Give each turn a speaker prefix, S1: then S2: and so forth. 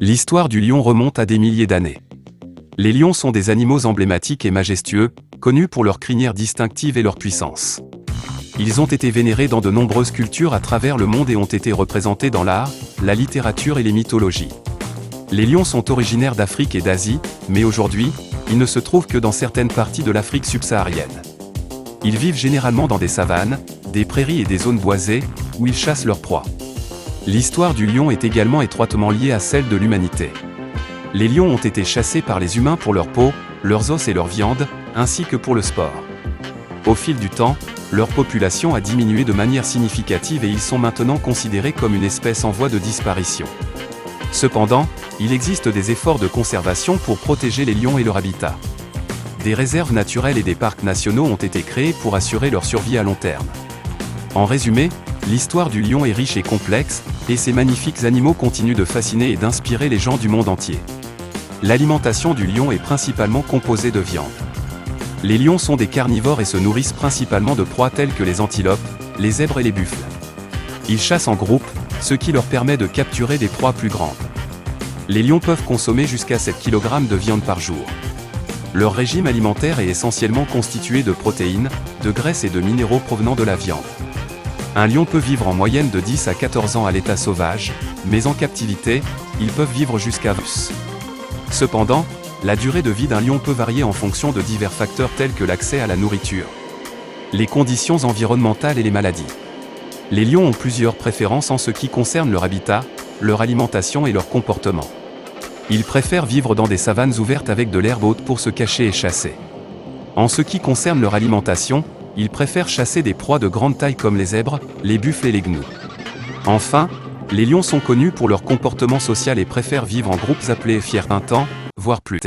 S1: L'histoire du lion remonte à des milliers d'années. Les lions sont des animaux emblématiques et majestueux, connus pour leur crinière distinctive et leur puissance. Ils ont été vénérés dans de nombreuses cultures à travers le monde et ont été représentés dans l'art, la littérature et les mythologies. Les lions sont originaires d'Afrique et d'Asie, mais aujourd'hui, ils ne se trouvent que dans certaines parties de l'Afrique subsaharienne. Ils vivent généralement dans des savanes, des prairies et des zones boisées, où ils chassent leurs proies. L'histoire du lion est également étroitement liée à celle de l'humanité. Les lions ont été chassés par les humains pour leur peau, leurs os et leur viande, ainsi que pour le sport. Au fil du temps, leur population a diminué de manière significative et ils sont maintenant considérés comme une espèce en voie de disparition. Cependant, il existe des efforts de conservation pour protéger les lions et leur habitat. Des réserves naturelles et des parcs nationaux ont été créés pour assurer leur survie à long terme. En résumé, l'histoire du lion est riche et complexe, et ces magnifiques animaux continuent de fasciner et d'inspirer les gens du monde entier. L'alimentation du lion est principalement composée de viande. Les lions sont des carnivores et se nourrissent principalement de proies telles que les antilopes, les zèbres et les buffles. Ils chassent en groupe, ce qui leur permet de capturer des proies plus grandes. Les lions peuvent consommer jusqu'à 7 kg de viande par jour. Leur régime alimentaire est essentiellement constitué de protéines, de graisses et de minéraux provenant de la viande. Un lion peut vivre en moyenne de 10 à 14 ans à l'état sauvage, mais en captivité, ils peuvent vivre jusqu'à plus. Cependant, la durée de vie d'un lion peut varier en fonction de divers facteurs tels que l'accès à la nourriture, les conditions environnementales et les maladies. Les lions ont plusieurs préférences en ce qui concerne leur habitat, leur alimentation et leur comportement. Ils préfèrent vivre dans des savanes ouvertes avec de l'herbe haute pour se cacher et chasser. En ce qui concerne leur alimentation, ils préfèrent chasser des proies de grande taille comme les zèbres, les buffles et les gnous. Enfin, les lions sont connus pour leur comportement social et préfèrent vivre en groupes appelés fiers un temps, voire plus.